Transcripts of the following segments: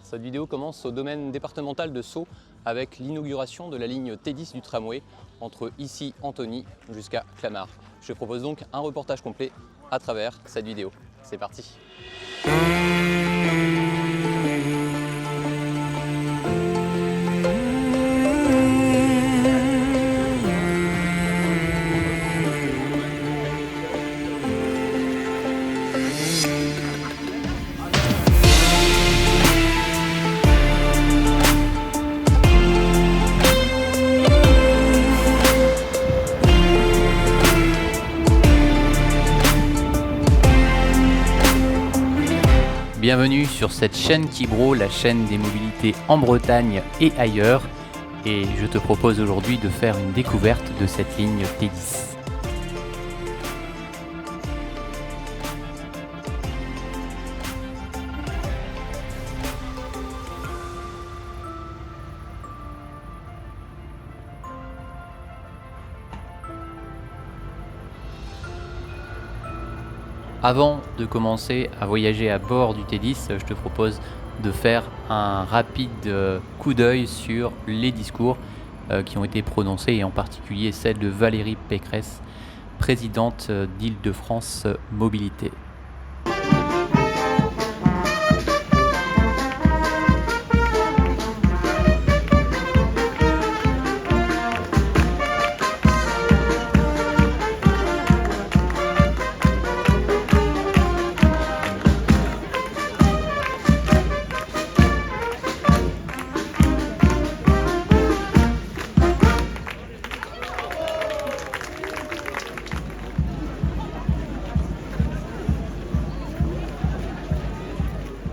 Cette vidéo commence au domaine départemental de Sceaux avec l'inauguration de la ligne T10 du tramway entre ici Antony jusqu'à Clamart. Je propose donc un reportage complet à travers cette vidéo. C'est parti! Bienvenue sur cette chaîne Kibro, la chaîne des mobilités en Bretagne et ailleurs. Et je te propose aujourd'hui de faire une découverte de cette ligne T10. Avant de commencer à voyager à bord du T10, je te propose de faire un rapide coup d'œil sur les discours qui ont été prononcés, et en particulier celle de Valérie Pécresse, présidente d'Île-de-France Mobilité.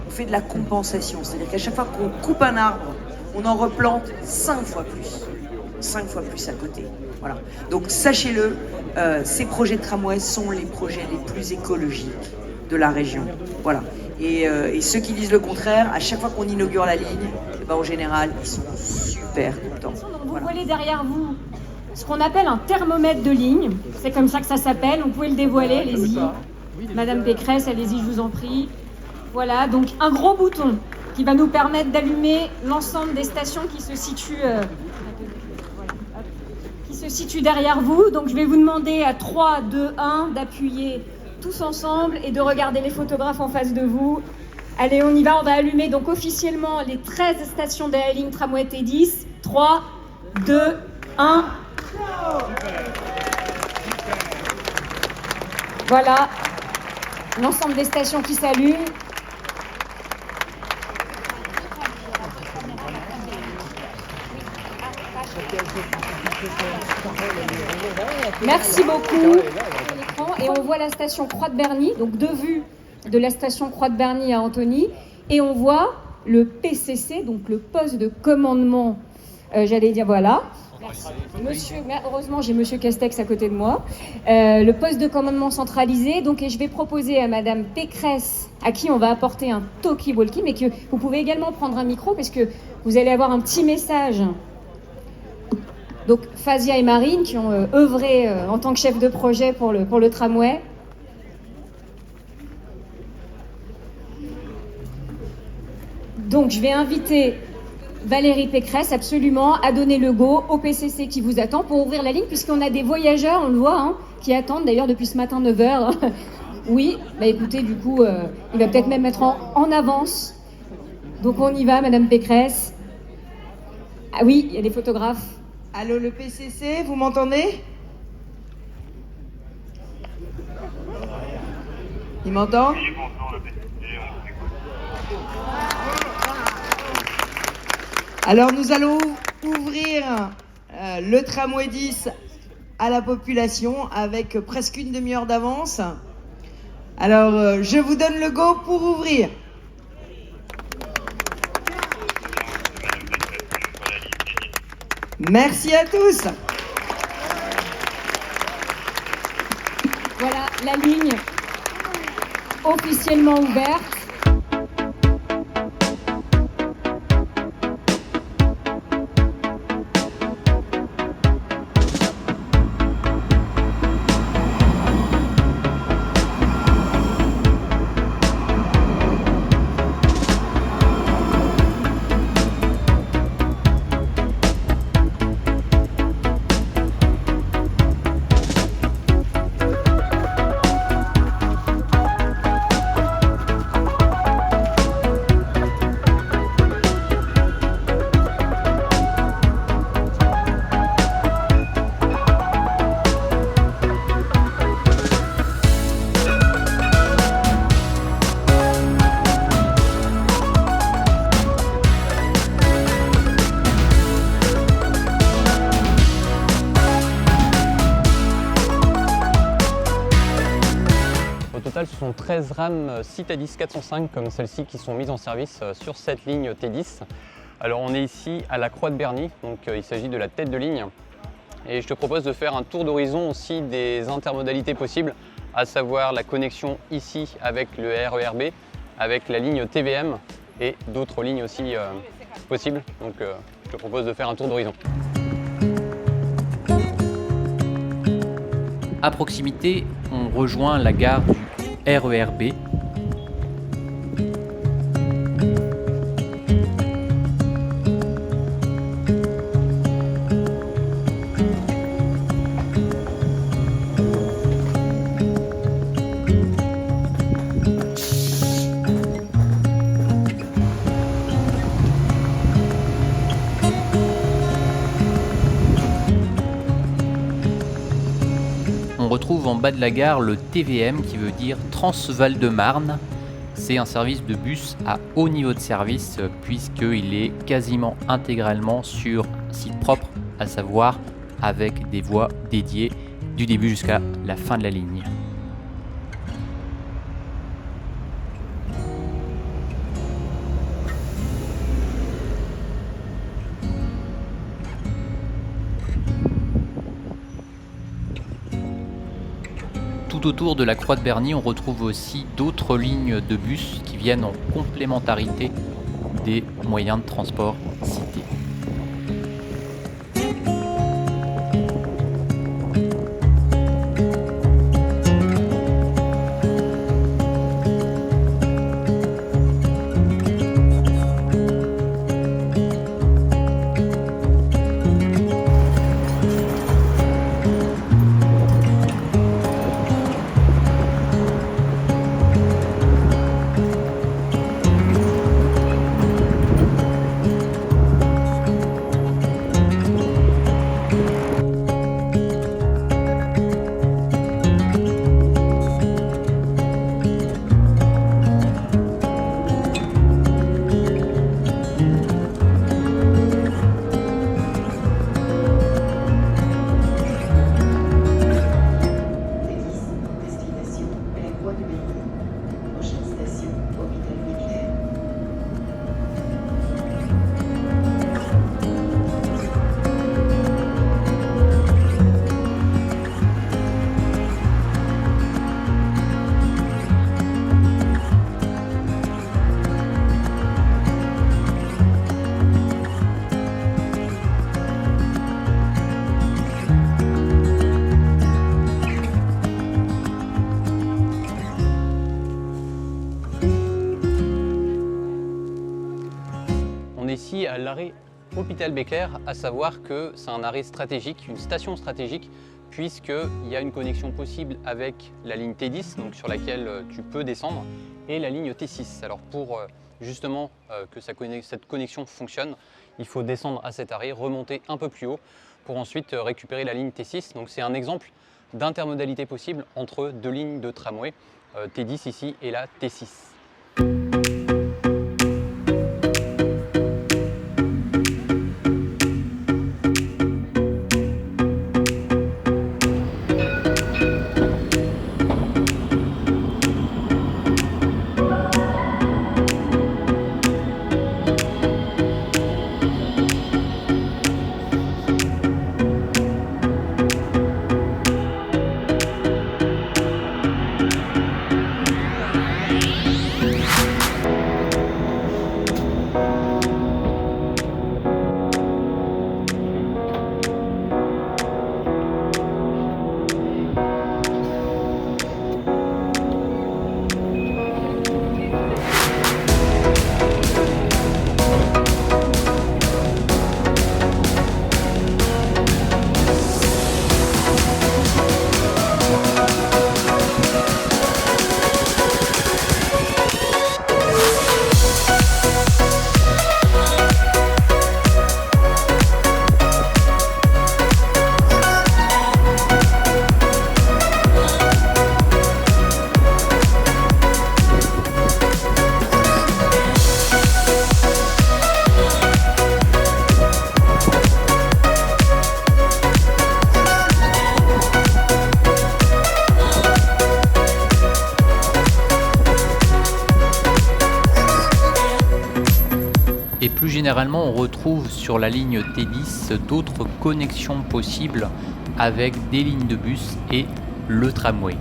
On fait de la compensation, c'est-à-dire qu'à chaque fois qu'on coupe un arbre, on en replante 5 fois plus. 5 fois plus à côté. Voilà. Donc sachez-le, ces projets de tramway sont les projets les plus écologiques de la région. Voilà. Et ceux qui disent le contraire, à chaque fois qu'on inaugure la ligne, eh ben, en général, ils sont super contents. Donc vous Voilà. voyez derrière vous ce qu'on appelle un thermomètre de ligne. C'est comme ça que ça s'appelle. Vous pouvez le dévoiler, allez-y. Madame Pécresse, allez-y, je vous en prie. Voilà, donc un gros bouton qui va nous permettre d'allumer l'ensemble des stations qui se situent derrière vous. Donc je vais vous demander à 3, 2, 1 d'appuyer tous ensemble et de regarder les photographes en face de vous. Allez, on y va, on va allumer donc officiellement les 13 stations de la ligne tramway T10. 3, 2, 1. Voilà, l'ensemble des stations qui s'allument. Merci beaucoup. Et on voit la station Croix de Berny, donc de vue de la station Croix de Berny à Antony, et on voit le PCC, donc le poste de commandement. J'allais dire voilà. Monsieur, heureusement j'ai Monsieur Castex à côté de moi. Le poste de commandement centralisé. Donc, et je vais proposer à Madame Pécresse, à qui on va apporter un talkie-walkie, mais que vous pouvez également prendre un micro parce que vous allez avoir un petit message. Donc Fazia et Marine qui ont œuvré en tant que chef de projet pour le tramway. Donc je vais inviter Valérie Pécresse absolument à donner le go au PCC qui vous attend pour ouvrir la ligne, puisqu'on a des voyageurs, on le voit, hein, qui attendent d'ailleurs depuis ce matin 9h. Oui, bah écoutez, du coup, il va peut-être même mettre en avance. Donc on y va, Madame Pécresse. Ah oui, il y a des photographes. Allô, le PCC, vous m'entendez? Il m'entend? Oui, bonjour le PCC, on vous écoute. Alors nous allons ouvrir le tramway 10 à la population avec presque une demi-heure d'avance. Alors je vous donne le go pour ouvrir. Merci à tous. Voilà la ligne officiellement ouverte. total, ce sont 13 rames Citadis 405 comme celles-ci qui sont mises en service sur cette ligne T10. Alors on est ici à la Croix de Berny, donc il s'agit de la tête de ligne. Et je te propose de faire un tour d'horizon aussi des intermodalités possibles, à savoir la connexion ici avec le RER B, avec la ligne TVM et d'autres lignes aussi possibles. Donc je te propose de faire un tour d'horizon. À proximité, on rejoint la gare du RER B. On retrouve en bas de la gare le TVM qui veut dire Transval de Marne. C'est un service de bus à haut niveau de service puisqu'il est quasiment intégralement sur site propre, à savoir avec des voies dédiées du début jusqu'à la fin de la ligne. Tout autour de la Croix de Berny, on retrouve aussi d'autres lignes de bus qui viennent en complémentarité des moyens de transport cités. Ici à l'arrêt Hôpital Béclair, à savoir que c'est un arrêt stratégique, une station stratégique, puisqu'il y a une connexion possible avec la ligne T10, donc sur laquelle tu peux descendre, et la ligne T6. Alors pour justement que cette connexion fonctionne, il faut descendre à cet arrêt, remonter un peu plus haut pour ensuite récupérer la ligne T6. Donc c'est un exemple d'intermodalité possible entre deux lignes de tramway, T10 ici et la T6. Et plus généralement, on retrouve sur la ligne T10 d'autres connexions possibles avec des lignes de bus et le tramway.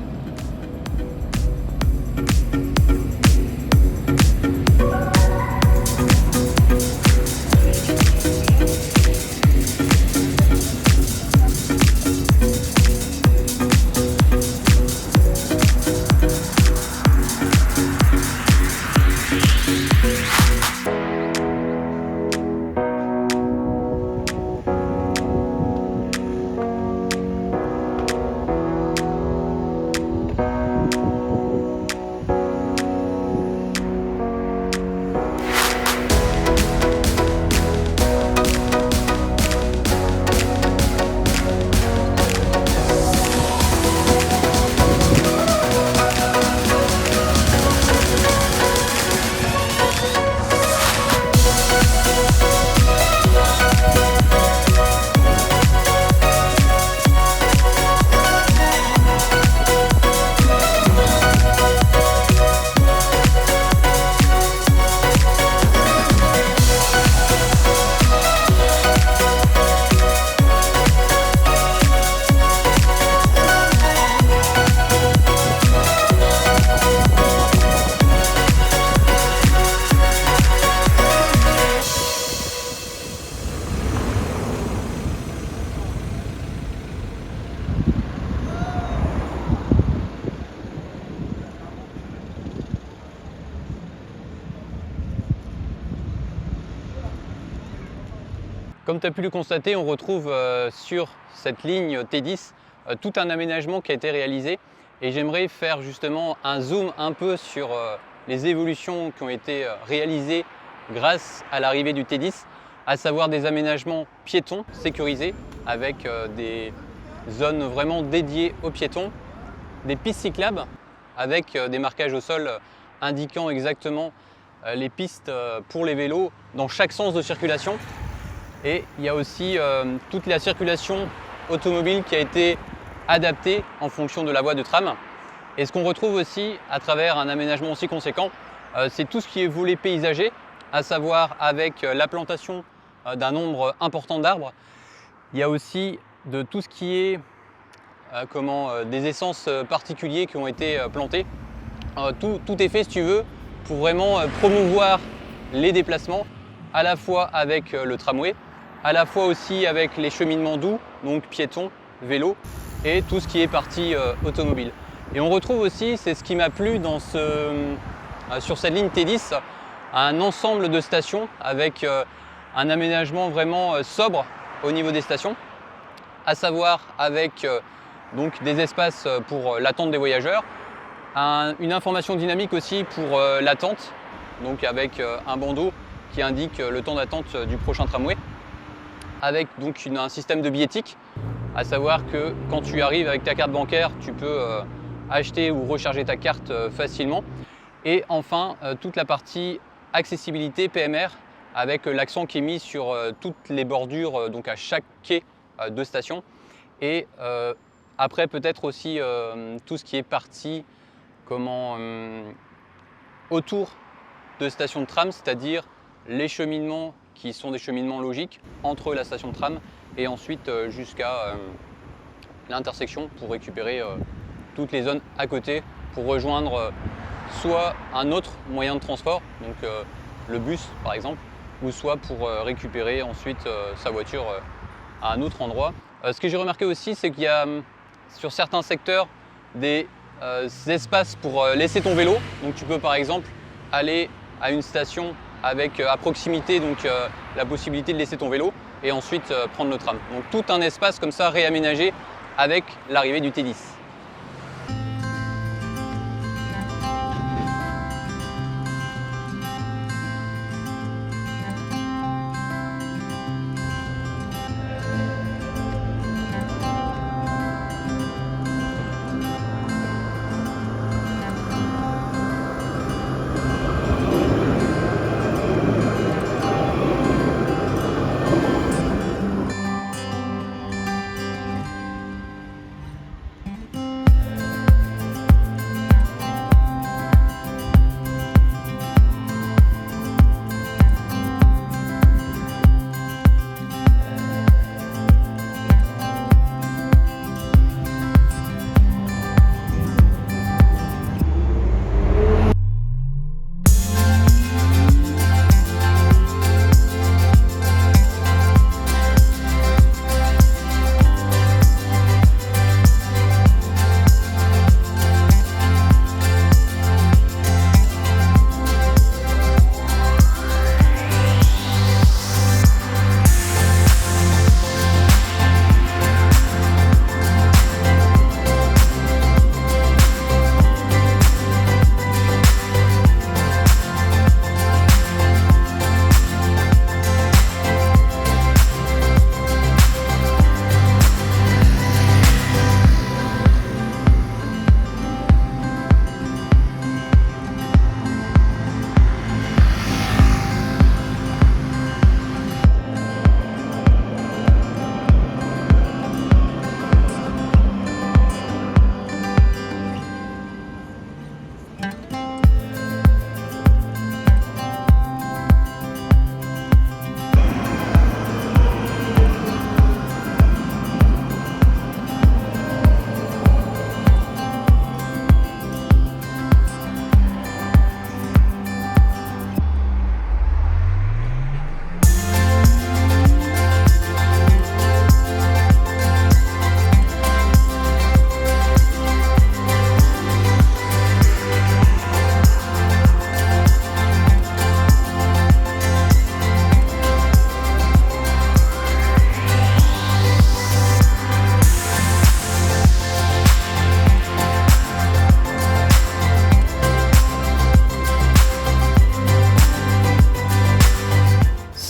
Comme tu as pu le constater, on retrouve sur cette ligne T10 tout un aménagement qui a été réalisé et j'aimerais faire justement un zoom un peu sur les évolutions qui ont été réalisées grâce à l'arrivée du T10, à savoir des aménagements piétons sécurisés avec des zones vraiment dédiées aux piétons, des pistes cyclables avec des marquages au sol indiquant exactement les pistes pour les vélos dans chaque sens de circulation. Et il y a aussi toute la circulation automobile qui a été adaptée en fonction de la voie de tram. Et ce qu'on retrouve aussi à travers un aménagement aussi conséquent, c'est tout ce qui est volet paysager, à savoir avec la plantation d'un nombre important d'arbres. Il y a aussi de tout ce qui est des essences particuliers qui ont été plantés. Tout est fait, si tu veux, pour vraiment promouvoir les déplacements, à la fois avec le tramway, à la fois aussi avec les cheminements doux, donc piétons, vélos, et tout ce qui est partie automobile. Et on retrouve aussi, c'est ce qui m'a plu sur cette ligne T10, un ensemble de stations avec un aménagement vraiment sobre au niveau des stations, à savoir avec donc des espaces pour l'attente des voyageurs, une information dynamique aussi pour l'attente, donc avec un bandeau qui indique le temps d'attente du prochain tramway, avec donc un système de billettique, à savoir que quand tu arrives avec ta carte bancaire, tu peux acheter ou recharger ta carte facilement. Et enfin, toute la partie accessibilité PMR, avec l'accent qui est mis sur toutes les bordures, donc à chaque quai de station. Et après, peut-être aussi tout ce qui est parti autour de stations de tram, c'est-à-dire les cheminements qui sont des cheminements logiques entre la station de tram et ensuite jusqu'à l'intersection pour récupérer toutes les zones à côté pour rejoindre soit un autre moyen de transport, donc le bus par exemple, ou soit pour récupérer ensuite sa voiture à un autre endroit. Ce que j'ai remarqué aussi, c'est qu'il y a sur certains secteurs des espaces pour laisser ton vélo. Donc tu peux par exemple aller à une station avec à proximité donc, la possibilité de laisser ton vélo et ensuite prendre le tram. Donc tout un espace comme ça réaménagé avec l'arrivée du T10.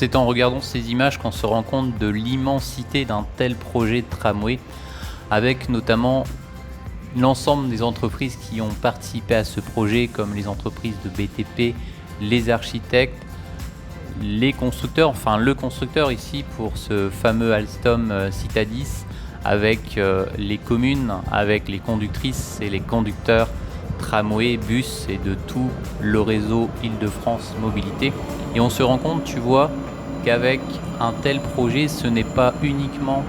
C'est en regardant ces images qu'on se rend compte de l'immensité d'un tel projet de tramway, avec notamment l'ensemble des entreprises qui ont participé à ce projet, comme les entreprises de BTP, les architectes, les constructeurs, enfin le constructeur ici pour ce fameux Alstom Citadis, avec les communes, avec les conductrices et les conducteurs tramway, bus et de tout le réseau Île-de-France Mobilité. Et on se rend compte, tu vois, qu'avec un tel projet, ce n'est pas uniquement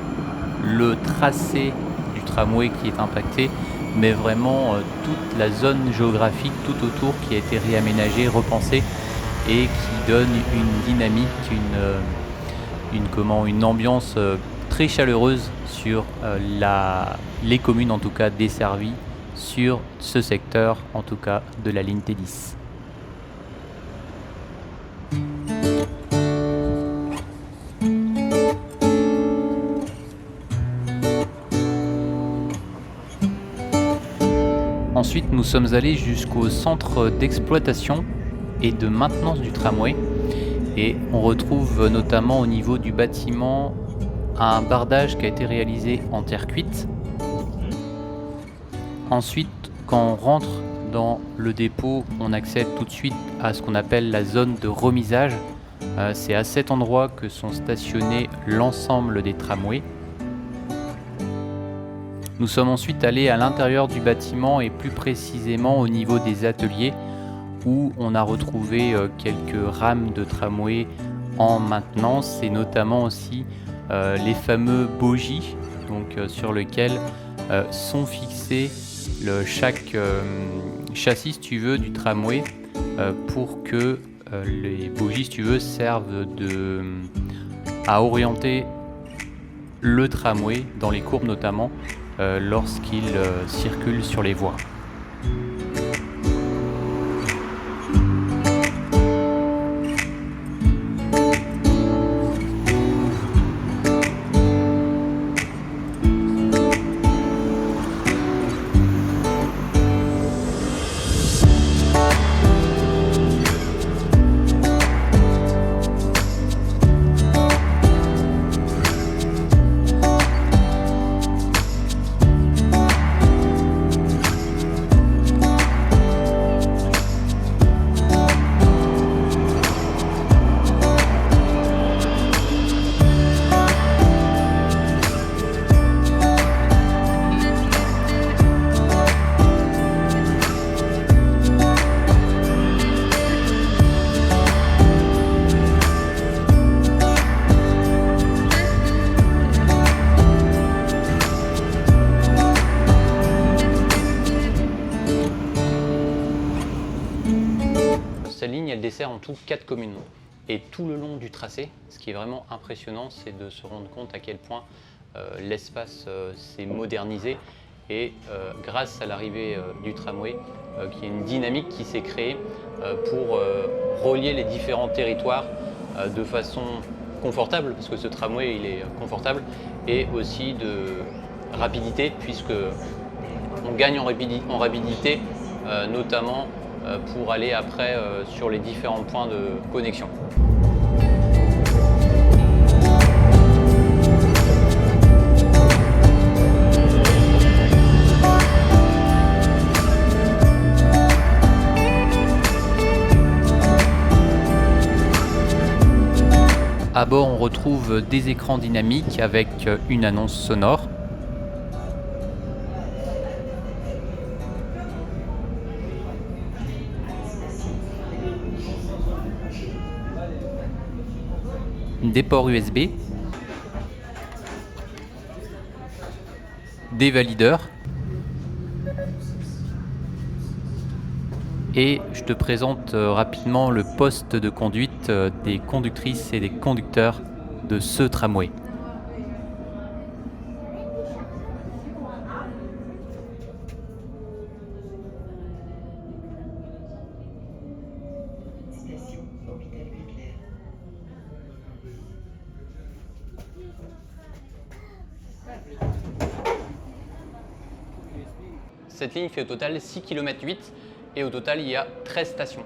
le tracé du tramway qui est impacté, mais vraiment toute la zone géographique tout autour qui a été réaménagée, repensée et qui donne une dynamique, une ambiance très chaleureuse sur les communes en tout cas desservies sur ce secteur en tout cas de la ligne T10. Ensuite, nous sommes allés jusqu'au centre d'exploitation et de maintenance du tramway et on retrouve notamment au niveau du bâtiment un bardage qui a été réalisé en terre cuite. Ensuite, quand on rentre dans le dépôt, on accède tout de suite à ce qu'on appelle la zone de remisage. C'est à cet endroit que sont stationnés l'ensemble des tramways. Nous sommes ensuite allés à l'intérieur du bâtiment et plus précisément au niveau des ateliers où on a retrouvé quelques rames de tramway en maintenance et notamment aussi les fameux bogies sur lesquels sont fixés chaque châssis, si tu veux, du tramway pour que les bogies, si tu veux, servent à orienter le tramway dans les courbes notamment lorsqu'il circule sur les voies. Cette ligne, elle dessert en tout 4 communes. Et tout le long du tracé, ce qui est vraiment impressionnant, c'est de se rendre compte à quel point l'espace s'est modernisé. Et grâce à l'arrivée du tramway, qui est une dynamique qui s'est créée pour relier les différents territoires de façon confortable, parce que ce tramway il est confortable, et aussi de rapidité, puisque on gagne en rapidité, notamment pour aller après sur les différents points de connexion. À bord, on retrouve des écrans dynamiques avec une annonce sonore. Des ports USB, des valideurs et je te présente rapidement le poste de conduite des conductrices et des conducteurs de ce tramway. Cette ligne fait au total 6 km 8 et au total il y a 13 stations.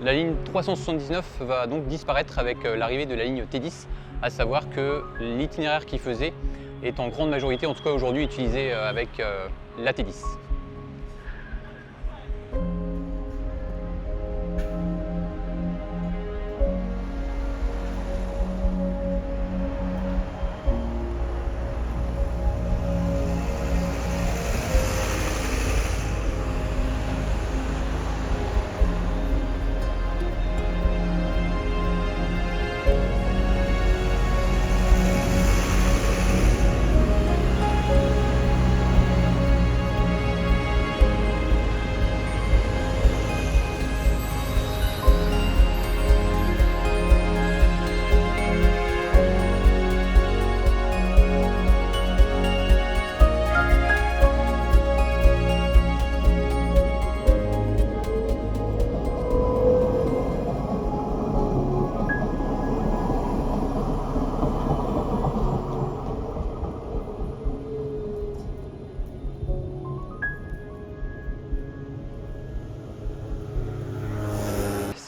La ligne 379 va donc disparaître avec l'arrivée de la ligne T10, à savoir que l'itinéraire qu'il faisait est en grande majorité, en tout cas aujourd'hui, utilisé avec la T10.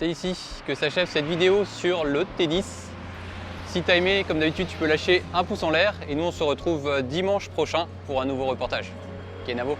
C'est ici que s'achève cette vidéo sur le T10. Si t'as aimé, comme d'habitude, tu peux lâcher un pouce en l'air et nous on se retrouve dimanche prochain pour un nouveau reportage. Kenavo.